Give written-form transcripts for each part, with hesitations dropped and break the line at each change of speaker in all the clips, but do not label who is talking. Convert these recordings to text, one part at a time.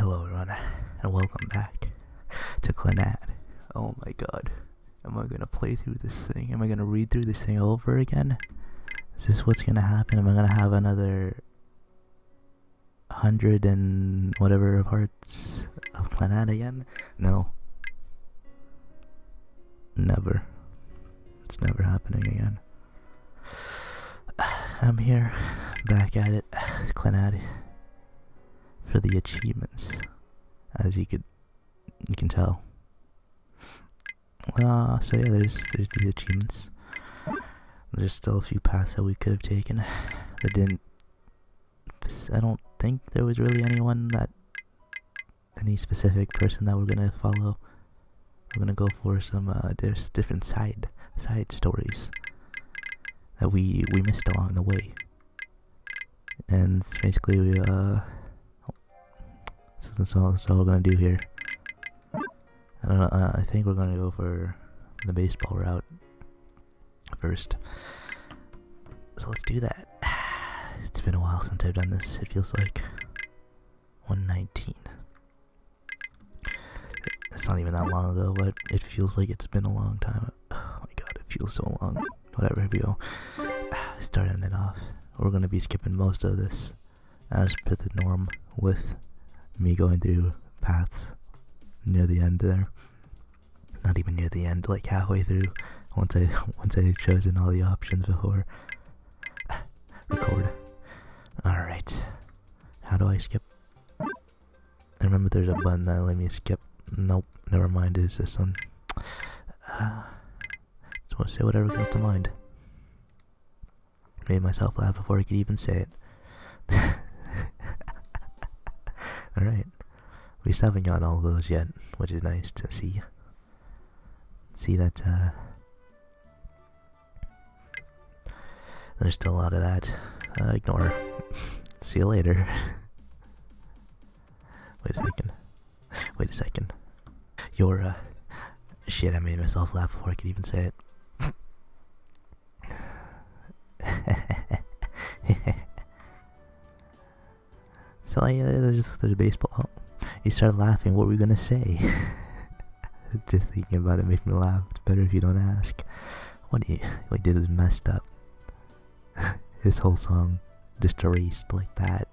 Hello everyone, and welcome back to Clannad. Oh my god, am I gonna play through this thing? Am I gonna read through this thing over again? Is this what's gonna happen? Am I gonna have another 100 and whatever parts of Clannad again? No. Never. It's never happening again. I'm here, back at it, Clannad, for the achievements, as you can tell. So yeah, there's the achievements. There's still a few paths that we could have taken that didn't. I don't think there was really any specific person that we're gonna follow. We're gonna go for some there's different side stories that we missed along the way, and it's basically that's all we're gonna do here. I don't know. I think we're gonna go for the baseball route first. So let's do that. It's been a while since I've done this. It feels like 119. It's not even that long ago, but it feels like it's been a long time. Oh my god, it feels so long. Whatever, here we go. Starting it off. We're gonna be skipping most of this, as per the norm, with me going through paths near the end there. Not even near the end, like halfway through. Once I've chosen all the options before record. Alright. How do I skip? I remember there's a button that let me skip. Nope, never mind, it's this one. Just want to say whatever comes to mind. Made myself laugh before I could even say it. Alright. We still haven't gotten all of those yet, which is nice to see. See that, there's still a lot of that. Ignore. See you later. Wait a second. Shit, I made myself laugh before I could even say it. So there's baseball. You started laughing. What were we gonna say? Just thinking about it makes me laugh. It's better if you don't ask. What he did is messed up. His whole song just erased like that.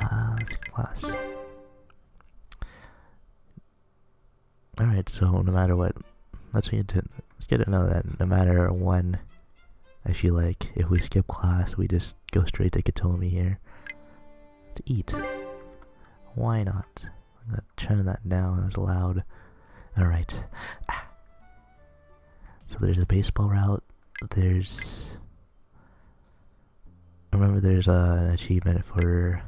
Let's class. Alright, so no matter what, let's get to know that no matter when, I feel like if we skip class, we just go straight to Katomi here to eat. Why not? I'm gonna turn that down as loud. Alright. So there's a baseball route. Remember there's an achievement for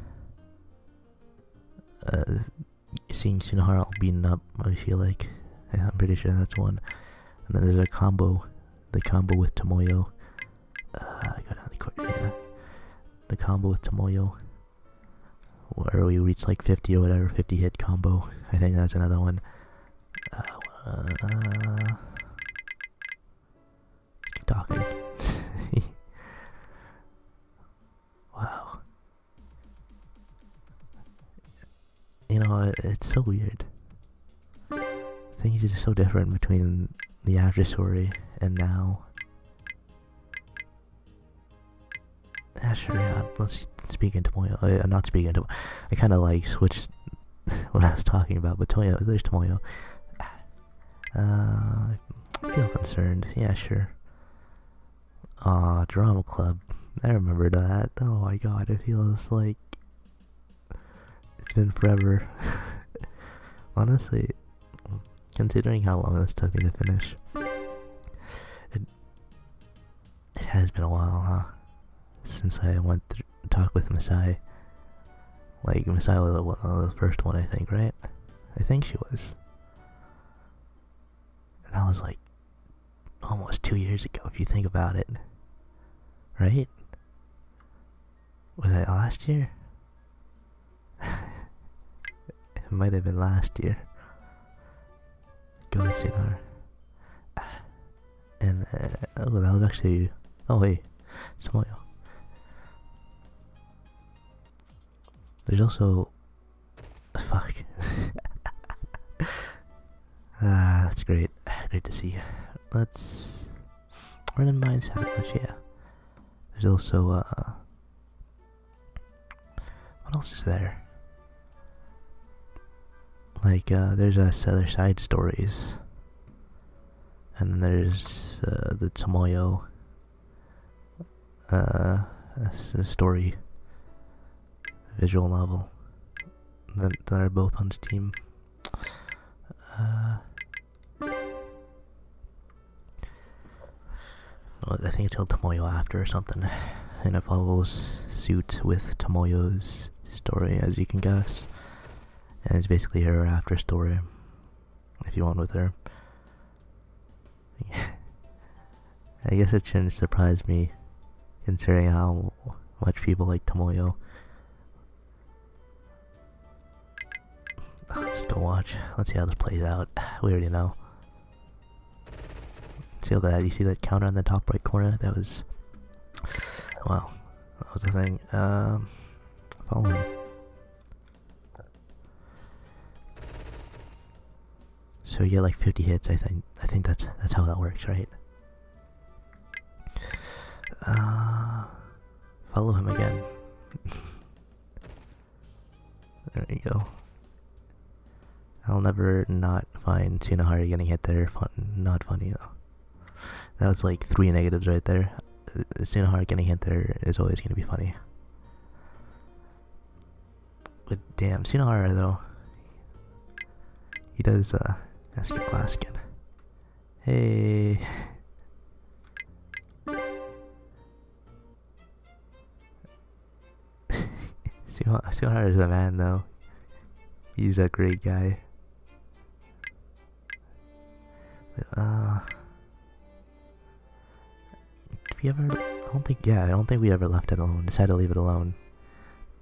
seeing Sunahara beaten up, I feel like. Yeah, I'm pretty sure that's one. And then there's a combo. The combo with Tomoyo. I go down the court, yeah. The combo with Tomoyo, where we reach like 50 or whatever, 50 hit combo. I think that's another one. Keep talking. Wow. You know, it's so weird. Things are just so different between the after story and now. Yeah, sure, yeah. Let's speak into Tomoyo. Not speak into. I kind of like switched what I was talking about, but Tomoyo, there's Tomoyo. I feel concerned. Yeah, sure. Drama club. I remember that. Oh my god, it feels like it's been forever. Honestly, considering how long this took me to finish, it has been a while, huh? Since I went to talk with Masai. Like, Masai was the first one, I think, right? I think she was. And that was like almost 2 years ago, if you think about it. Right? Was that last year? It might have been last year. Go sooner. And oh, that was actually. Oh wait, Samoyo. There's also Fuck. That's great. Great to see. Let's run in mines how much, yeah. There's also, what else is there? Like, there's other side stories. And then there's, the Tomoyo, story, visual novel, that are both on Steam. I think it's called Tomoyo After or something, and it follows suit with Tomoyo's story, as you can guess, and it's basically her after story, if you want, with her. I guess it shouldn't surprise me, considering how much people like Tomoyo. Let's go watch. Let's see how this plays out. We already know. See that? You see that counter on the top right corner? That was... Wow. That was the thing. Follow him. So you get like 50 hits, I think. I think that's how that works, right? Follow him again. There you go. I'll never not find Tsunohara getting hit there not funny though. That was like 3 negatives right there. Tsunohara getting hit there is always gonna be funny. But damn, Tsunohara though, he does skip class again. Hey. Tsunohara is the man though. He's a great guy. Have you ever... I don't think we ever left it alone. Decided to leave it alone.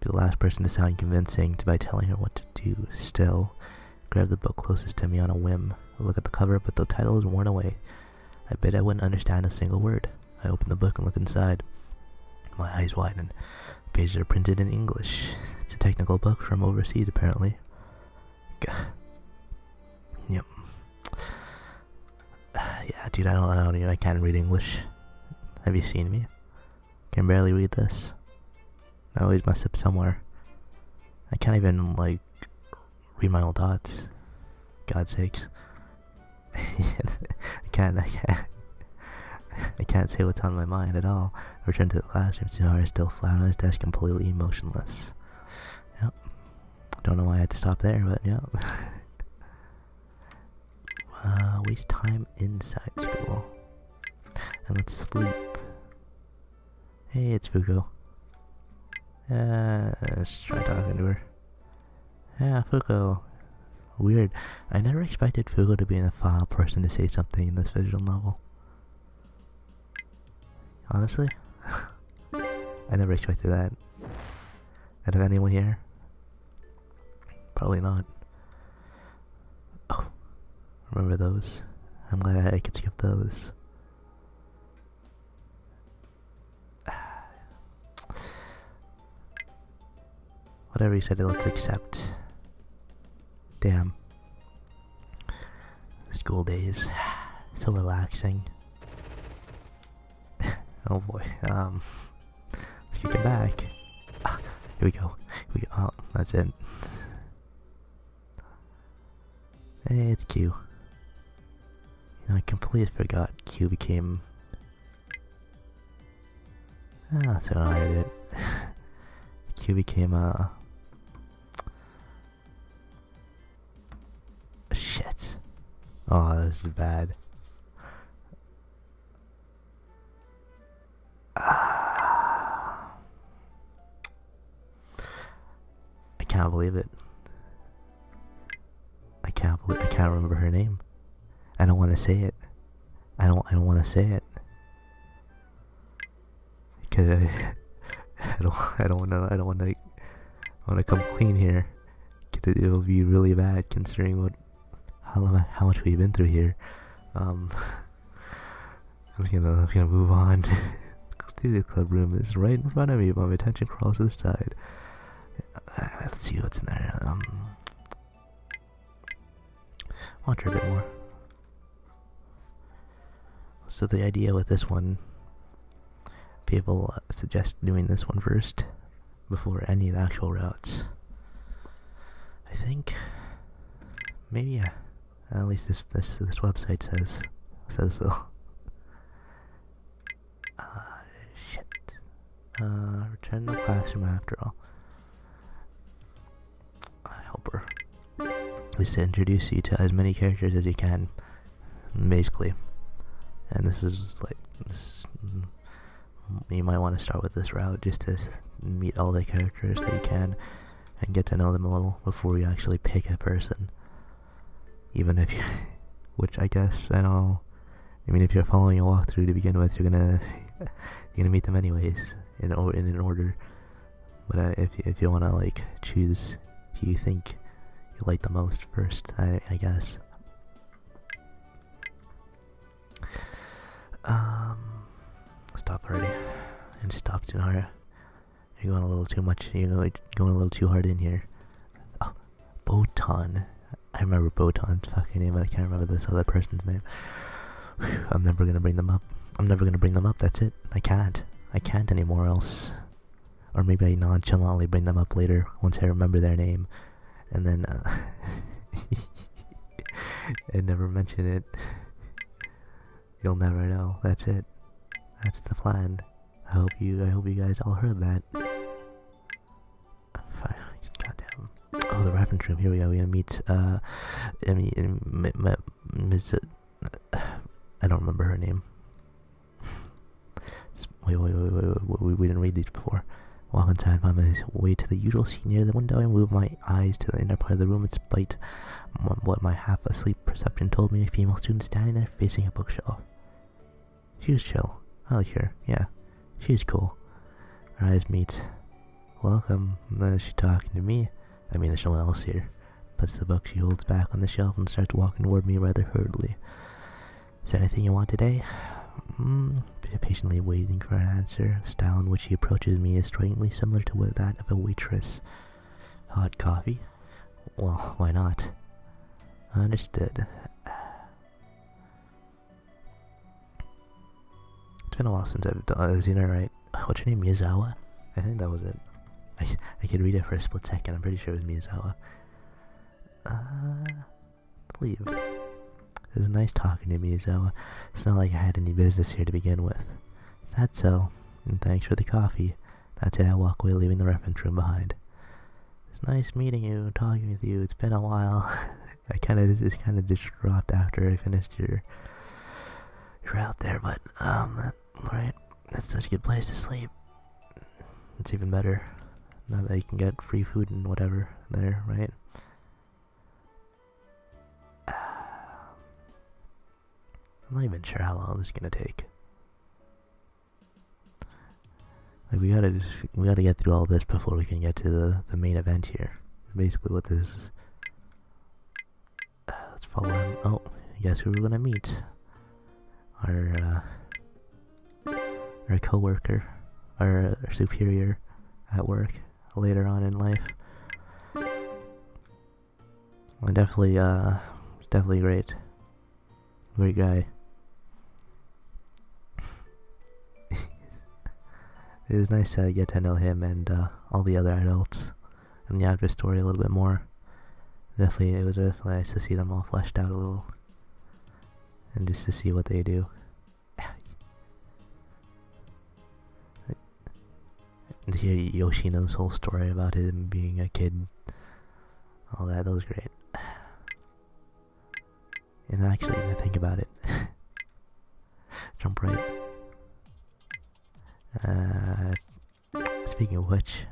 Be the last person to sound convincing by telling her what to do. Still, grab the book closest to me on a whim. I look at the cover, but the title is worn away. I bet I wouldn't understand a single word. I open the book and look inside. My eyes widen. The pages are printed in English. It's a technical book from overseas, apparently. Yep. Yeah, dude, I can't read English. Have you seen me? Can barely read this. I always mess up somewhere. I can't even, like, read my own thoughts. God's sakes. I can't say what's on my mind at all. I return to the classroom. Tsunohara is still flat on his desk, completely motionless. Yep. Don't know why I had to stop there, but yeah. Waste time inside school. And let's sleep. Hey, it's Fuko. Let's try talking to her. Yeah, Fuko. Weird. I never expected Fuko to be the final person to say something in this visual novel. Honestly? I never expected that. Out of anyone here? Probably not. Oh, remember those? I'm glad I could skip those. Whatever you said, let's accept. Damn. School days. So relaxing. Oh boy. Let's get back. Here we go. Oh, that's it. Hey, it's Q. I completely forgot Q became... that's how I did it. Q became shit. Oh, this is bad. I can't believe it. I can't remember her name. I don't want to say it. I don't want to say it. Because I don't want to come clean here. Cause it'll be really bad considering how much we've been through here. I'm gonna move on. The club room is right in front of me, but my attention crawls to the side. Let's see what's in there. watch her a bit more. So the idea with this one, people suggest doing this one first before any of the actual routes. I think maybe yeah. At least this website says so. Shit. Return to the classroom after all. Help her. At least to introduce you to as many characters as you can, basically. And this is like this. You might want to start with this route just to meet all the characters that you can and get to know them a little before you actually pick a person. Even if you, which I guess, I don't know. I mean, if you're following a walkthrough to begin with, you're gonna meet them anyways in an order. But if you wanna like choose who you think you like the most first, I guess. Stop already. And stop, Junara. You're going a little too much. You're going a little too hard in here. Oh, Botan. I remember Botan's fucking name, but I can't remember this other person's name. Whew, I'm never gonna bring them up. That's it. I can't anymore else. Or maybe I nonchalantly bring them up later once I remember their name. And then, and never mention it. You'll never know. That's it. That's the plan. I hope you guys all heard that. Goddamn. Oh, the reference room. Here we go. We're gonna meet, Ms. I don't remember her name. Wait. We didn't read these before. Walk inside, find my way to the usual seat near the window, and move my eyes to the inner part of the room. Despite what my half-asleep perception told me, a female student standing there facing a bookshelf. She was chill. I like her. Yeah, she was cool. Our eyes meet. Welcome. Is she talking to me? I mean, there's no one else here. Puts the book she holds back on the shelf and starts walking toward me rather hurriedly. Is there anything you want today? Patiently waiting for an answer. The style in which she approaches me is strikingly similar to that of a waitress. Hot coffee? Well, why not? Understood. It's been a while since I've seen her, right? What's her name? Miyazawa? I think that was it. I could read it for a split second. I'm pretty sure it was Miyazawa. Leave. It was nice talking to Miyazawa. It's not like I had any business here to begin with. Is that so? And thanks for the coffee. That's it, I walk away, leaving the reference room behind. It's nice meeting you and talking with you. It's been a while. It's kind of just dropped after I finished your route there, but alright. That's such a good place to sleep. It's even better now that you can get free food and whatever there, right? I'm not even sure how long this is gonna take. Like we gotta get through all this before we can get to the main event here. Basically, what this is. Let's follow him. Oh, guess who we're gonna meet? Our coworker, our superior at work later on in life. And definitely great guy. It was nice to get to know him and all the other adults in the after story a little bit more. It was definitely nice to see them all fleshed out a little, and just to see what they do. And to hear Yoshino's whole story about him being a kid, all that was great. And actually, to think about it, jump right. Speaking of which,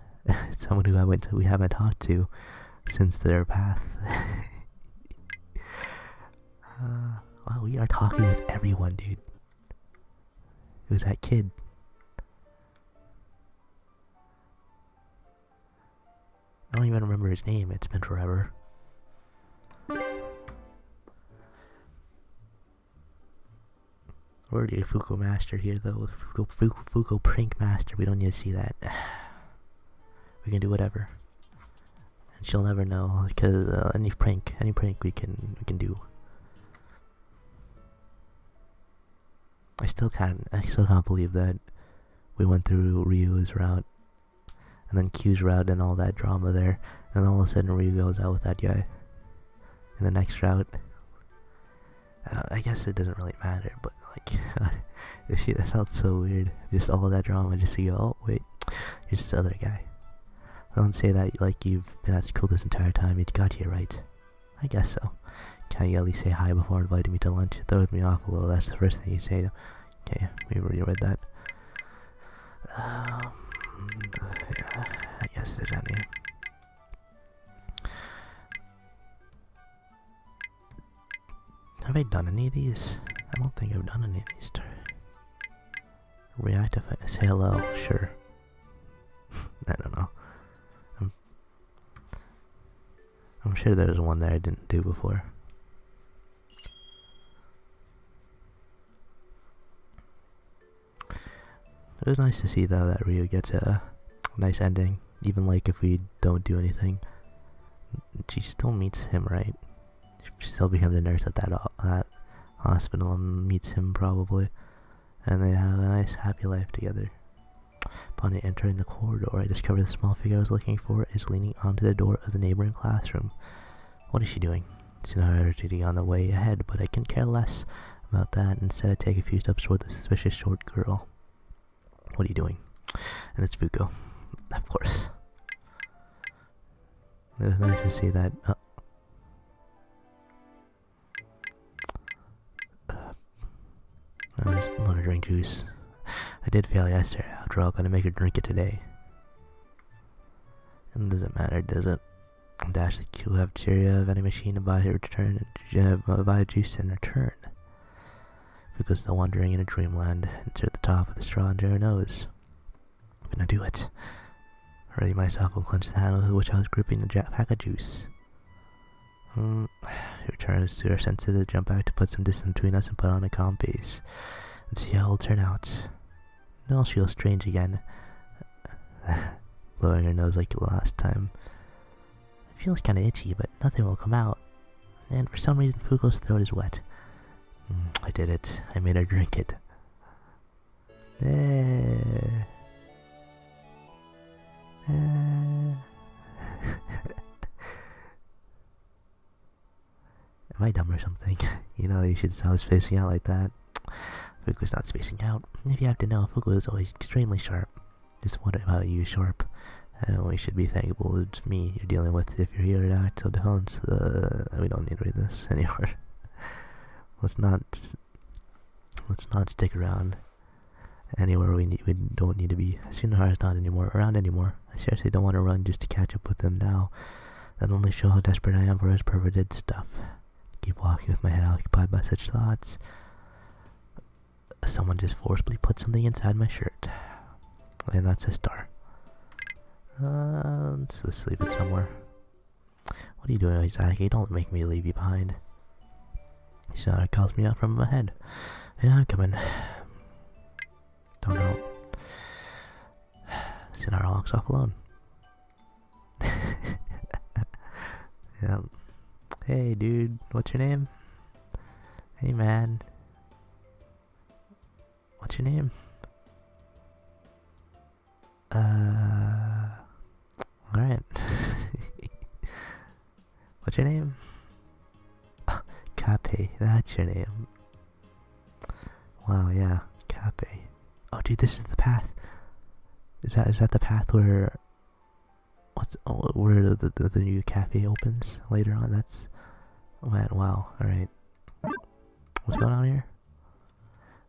someone who we haven't talked to since their path. Wow, we are talking with everyone, dude. Who's that kid? I don't even remember his name. It's been forever. We're already a Fuko Master here, though. Fuko Prank Master. We don't need to see that. We can do whatever, and she'll never know because any prank we can do. I still can't believe that we went through Ryu's route, and then Q's route and all that drama there, and all of a sudden Ryu goes out with that guy. In the next route, I guess it doesn't really matter, but like, it felt so weird. Just all of that drama just to go, oh wait, here's this other guy. Don't say that like you've been at school this entire time, you got here right. I guess so. Can't you at least say hi before inviting me to lunch? It throws me off a little, that's the first thing you say. Okay, we already read that. Yeah, I guess there's any. Have I done any of these? I don't think I've done any of these. Reactify. Say hello. Sure. I don't know. I'm sure there's one that I didn't do before. It was nice to see though that Ryu gets a nice ending, even like if we don't do anything. She still meets him, right? She still becomes a nurse at that hospital and meets him probably, and they have a nice happy life together. Upon entering the corridor, I discovered the small figure I was looking for is leaning onto the door of the neighboring classroom. What is she doing? It's not urgently on the way ahead, but I can care less about that. Instead, I take a few steps toward the suspicious short girl. What are you doing? And it's Fuko, of course. It was nice to see that. I just want to drink juice. I did fail yesterday. After all, I'm gonna make her drink it today. And doesn't matter, does it? Dash the Q have Cheerio vending machine to buy her return and buy juice in return. Fuko's still wandering in a dreamland. Insert the top of the straw into her nose. I'm gonna do it. Ready myself and clench the handle with which I was gripping the pack of juice. She returns to her senses to jump back to put some distance between us and put on a calm pace. And see how it'll turn out. No, she feels strange again. Blowing her nose like last time. It feels kinda itchy, but nothing will come out. And for some reason Fuko's throat is wet. I did it. I made her drink it. Am I dumb or something? You know, you should stop spacing out like that. Fuko's not spacing out. If you have to know, Fuko is always extremely sharp. Just wondering how you sharp. I know we should be thankful it's me you're dealing with if you're here to act so defense. We don't need to read this anymore. Let's not stick around anywhere we don't need to be. Sunahara's not around anymore. I seriously don't want to run just to catch up with him now. That only shows how desperate I am for his perverted stuff. Keep walking with my head occupied by such thoughts. Someone just forcibly put something inside my shirt. And that's a star. Let's leave it somewhere. What are you doing, Isaki? Don't make me leave you behind. Sonara calls me out from my head. Yeah, I'm coming. Don't know. Sonara walks off alone. Yeah. Hey, dude. What's your name? Hey, man. What's your name? Alright. What's your name? Oh, Cape, that's your name. Wow, yeah, Cape. Oh, dude, this is the path. Is that the path where where the new cafe opens later on? That's wow. Alright. What's going on here?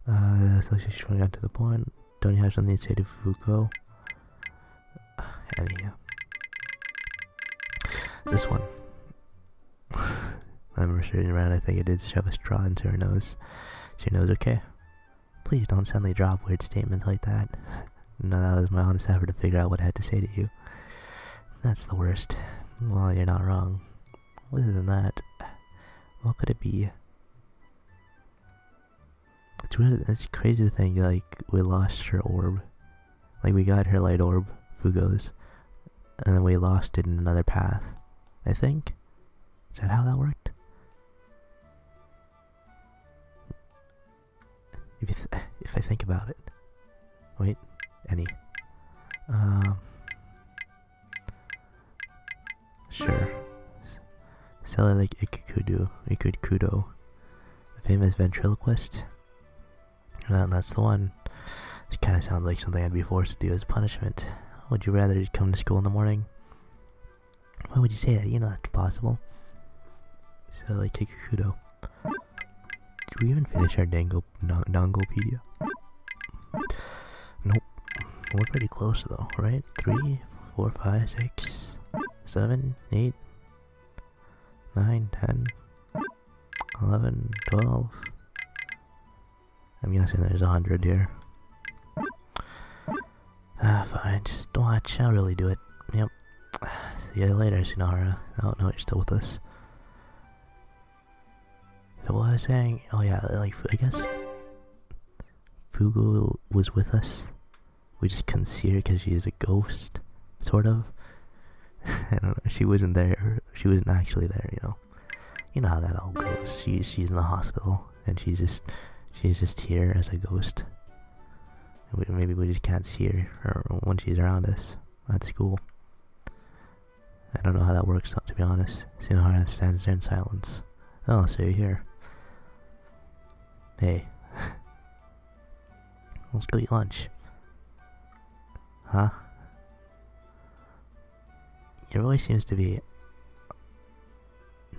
So she's going on to the point. Don't you have something to say to Fuko? Anyhow. This one. I remember turning around, I think I did shove a straw into her nose. Is your nose okay? Please don't suddenly drop weird statements like that. No, that was my honest effort to figure out what I had to say to you. That's the worst. Well, you're not wrong. Other than that, what could it be? It's crazy to think, like, we lost her orb. Like, we got her light orb, Fugo's, and then we lost it in another path, I think? Is that how that worked? If I think about it. Wait, any. Sure. Sell it like Ikukudo, the famous ventriloquist. That's the one. It kind of sounds like something I'd be forced to do as punishment. Would you rather just come to school in the morning? Why would you say that? You know that's possible. So like Kikukudo. Did we even finish our Dangopedia? Nope. We're pretty close though, right? 3, 4, 5, 6, 7, 8, 9, 10, 11, 12. I'm guessing there's 100 here. Fine, just watch. I'll really do it. Yep. See you later, Shinohara. Oh no, you're still with us. So what I was saying, oh yeah, like, I guess Fugu was with us. We just couldn't see her because she is a ghost, sort of. I don't know, she wasn't there, she wasn't actually there, you know. You know how that all goes. She's in the hospital, and she's just here as a ghost. Maybe we just can't see her or when she's around us at school. I don't know how that works, to be honest. Shinohara stands there in silence. Oh, so you're here. Hey. Let's go eat lunch. Huh? Your voice seems to be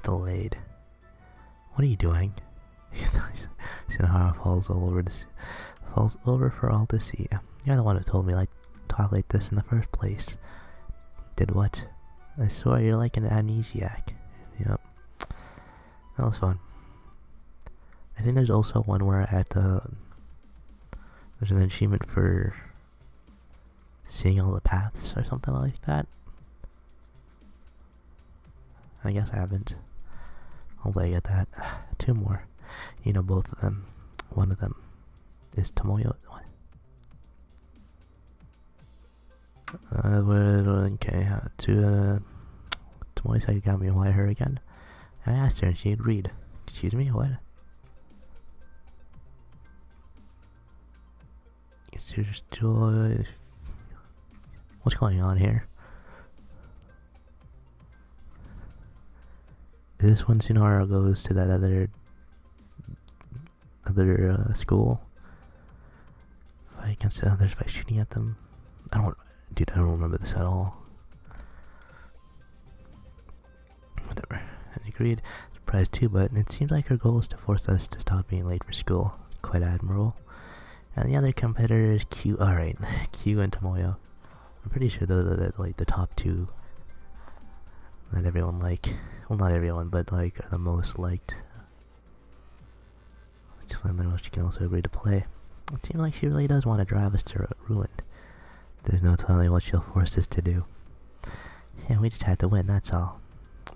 delayed. What are you doing? Shinohara falls over for all to see. You're the one who told me like talk like this in the first place. Did what? I swear you're like an amnesiac. Yep. That was fun. I think there's also one where there's an achievement for seeing all the paths or something like that. I guess I haven't. Hopefully I get that. 2 more. You know both of them. One of them is Tomoyo. What? Okay, Tomoyo said you got me why her again. I asked her and she agreed. Excuse me, what? What's going on here? Is this when Shinohara goes to that other school? Fight against the others by shooting at them? I don't remember this at all. Whatever. I agreed. Surprised too, but it seems like her goal is to force us to stop being late for school. Quite admirable. And the other competitors, Q. Alright, Q and Tomoyo. I'm pretty sure those are like the top 2 that everyone like. Well, not everyone, but like are the most liked. It's fun that she can also agree to play. It seems like she really does want to drive us to ruin. There's no telling what she'll force us to do. Yeah, we just had to win, that's all.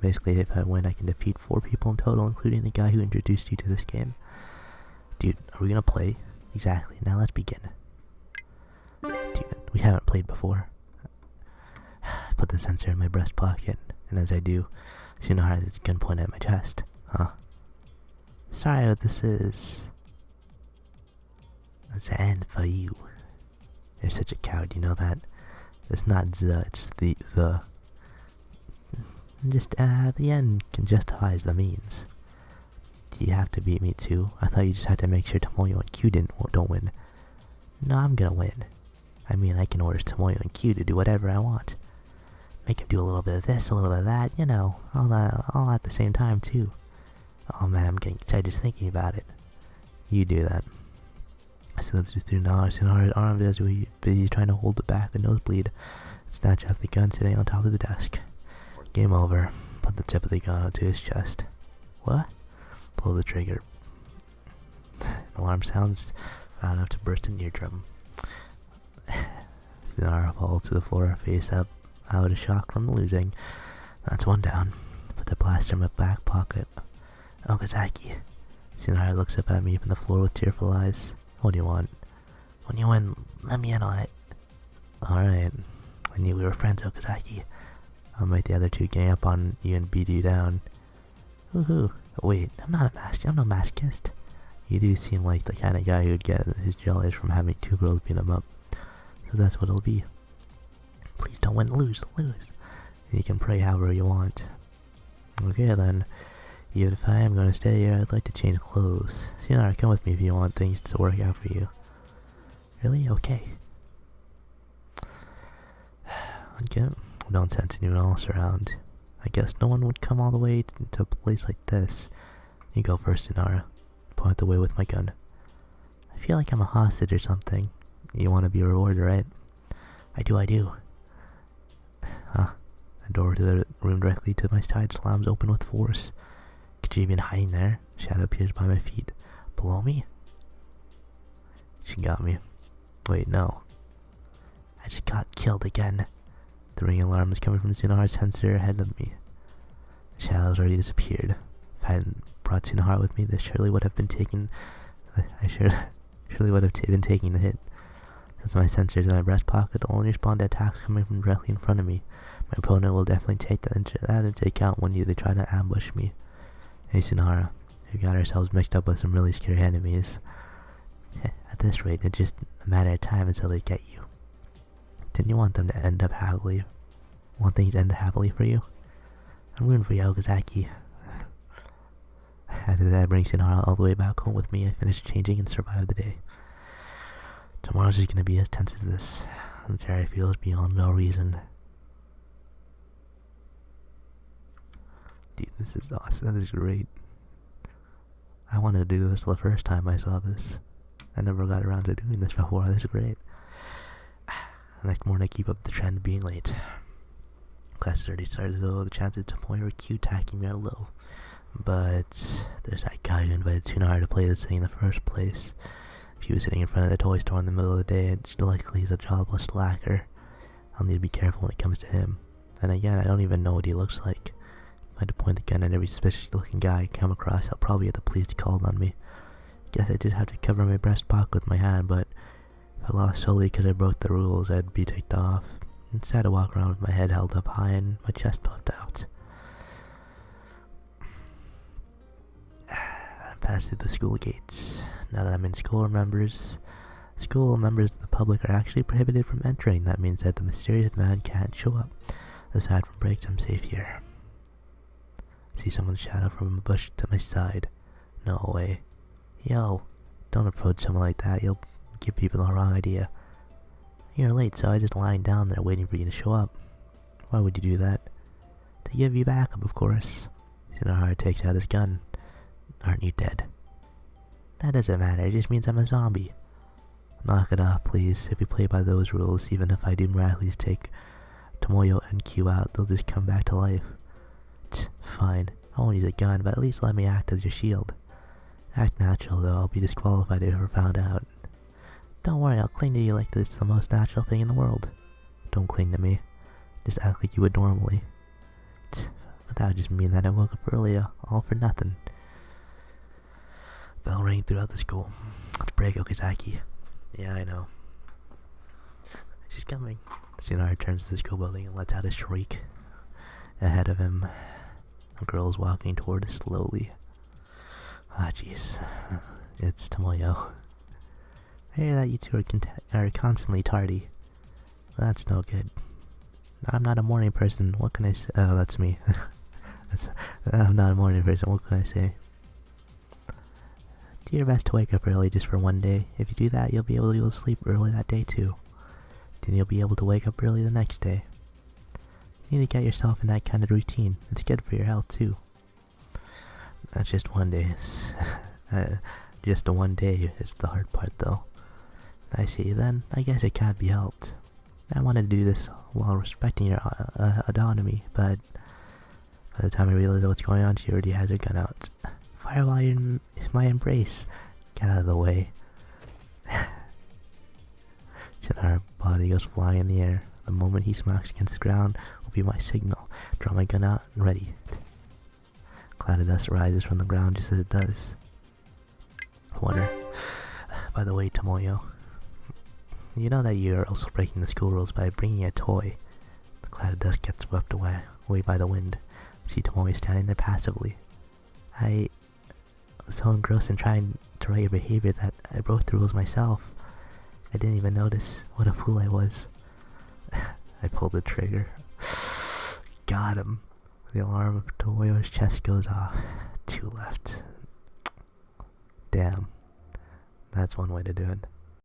Basically, if I win, I can defeat 4 people in total, including the guy who introduced you to this game. Dude, are we gonna play? Exactly, now let's begin. Dude, we haven't played before. I put the sensor in my breast pocket, and as I do, Shinohara has its gun pointed at my chest. Huh? Sorry what this is. It's the end for you. You're such a coward, you know that? It's not the, it's the. Just, the end can justify the means. Do you have to beat me too? I thought you just had to make sure Tomoyo and Q don't win. No, I'm gonna win. I mean, I can order Tomoyo and Q to do whatever I want. Make him do a little bit of this, a little bit of that, you know, all at the same time too. Oh man, I'm getting excited just thinking about it. You do that. I slipped through Shinohara's arms as we busy trying to hold back the nosebleed. Snatch off the gun sitting on top of the desk. Game over. Put the tip of the gun onto his chest. What? Pull the trigger. Alarm sounds loud enough to burst an eardrum. Shinohara falls to the floor, face up, out of shock from losing. That's one down. Put the blaster in my back pocket. Okazaki. Shinohara looks up at me from the floor with tearful eyes. What do you want? When you win, let me in on it. Alright. I knew we were friends, Okazaki. I'll make the other 2 gang up on you and beat you down. Woohoo. Wait, I'm not a mask. I'm no masochist. You do seem like the kind of guy who'd get his jealous from having 2 girls beat him up. So that's what it'll be. Please don't win, lose. You can pray however you want. Okay then. Even if I am going to stay here, I'd like to change clothes. Sinara, come with me if you want things to work out for you. Really? Okay. Okay. Don't sense anyone else around. I guess no one would come all the way to a place like this. You go first, Sinara. Point the way with my gun. I feel like I'm a hostage or something. You want to be rewarded, right? I do. Huh. The door to the room directly to my side slams open with force. Could you even hiding there? Shadow appears by my feet. Below me? She got me. Wait, no. I just got killed again. The ringing alarm is coming from Tsunohara's sensor ahead of me. The shadows already disappeared. If I hadn't brought Tsunohara with me, this surely would have been taking... surely would have been taking the hit. Since my sensors in my breast pocket will only respond to attacks coming from directly in front of me, my opponent will definitely take that into account when they try to ambush me. Hey Tsunohara, we got ourselves mixed up with some really scary enemies. At this rate, it's just a matter of time until they get you. Didn't you want them to end up happily? Want things to end happily for you? I'm rooting for you, Okazaki. After that, I bring Tsunohara all the way back home with me. I finish changing and survive the day. Tomorrow's just gonna be as tense as this. The terror feels beyond no reason. Dude, this is awesome. This is great. I wanted to do this the first time I saw this. I never got around to doing this before. This is great. The next morning, I keep up the trend of being late. Class has already started, though the chances to point or Q attacking me are low. But there's that guy who invited Tsunohara to play this thing in the first place. If he was sitting in front of the toy store in the middle of the day, it's likely he's a jobless slacker. I'll need to be careful when it comes to him. Then again, I don't even know what he looks like. If I had to point the gun at every suspicious-looking guy I come across, I'll probably get the police called on me. Guess I just have to cover my breast pocket with my hand, but if I lost solely because I broke the rules, I'd be ticked off. Instead, I walk around with my head held up high and my chest puffed out. I pass through the school gates. Now that I'm in school, members of the public are actually prohibited from entering. That means that the mysterious man can't show up. Aside from breaks, I'm safe here. I see someone's shadow from a bush to my side. No way. Yo, don't approach someone like that. You'll give people the wrong idea. You're late, so I just lying down there waiting for you to show up. Why would you do that? To give you backup, of course. Tsunohara takes out his gun. Aren't you dead? That doesn't matter, it just means I'm a zombie. Knock it off, please. If we play by those rules, even if I do miraculously take Tomoyo and Q out, they'll just come back to life. Fine, I won't use a gun, but at least let me act as your shield. Act natural, though. I'll be disqualified if we're found out. Don't worry, I'll cling to you like this is the most natural thing in the world. Don't cling to me. Just act like you would normally. But that would just mean that I woke up earlier, all for nothing. Bell rang throughout the school. Let's break, Okazaki. Yeah, I know. She's coming. Tsunohara turns to the school building and lets out a shriek. Ahead of him, a girl is walking toward us slowly. Ah, jeez. It's Tomoyo. I hear that you two are constantly tardy. That's no good. I'm not a morning person. What can I say? Oh, that's me. I'm not a morning person. What can I say? Do your best to wake up early just for one day. If you do that, you'll be able to go to sleep early that day too. Then you'll be able to wake up early the next day. You need to get yourself in that kind of routine. It's good for your health too. That's just one day. Just the one day is the hard part though. I see, then I guess it can't be helped. I want to do this while respecting your autonomy, but by the time I realize what's going on, she already has her gun out. Fire while you're in my embrace. Get out of the way. Her body goes flying in the air. The moment he smacks against the ground will be my signal. Draw my gun out and ready. Cloud of dust rises from the ground just as it does. Wonder. By the way, Tomoyo, you know that you're also breaking the school rules by bringing a toy. The cloud of dust gets swept away by the wind. I see Tomoyo standing there passively. I was so engrossed in trying destroy your behavior that I broke the rules myself. I didn't even notice what a fool I was. I pulled the trigger. Got him. The alarm of Toyo's chest goes off. 2 left. Damn. That's one way to do it.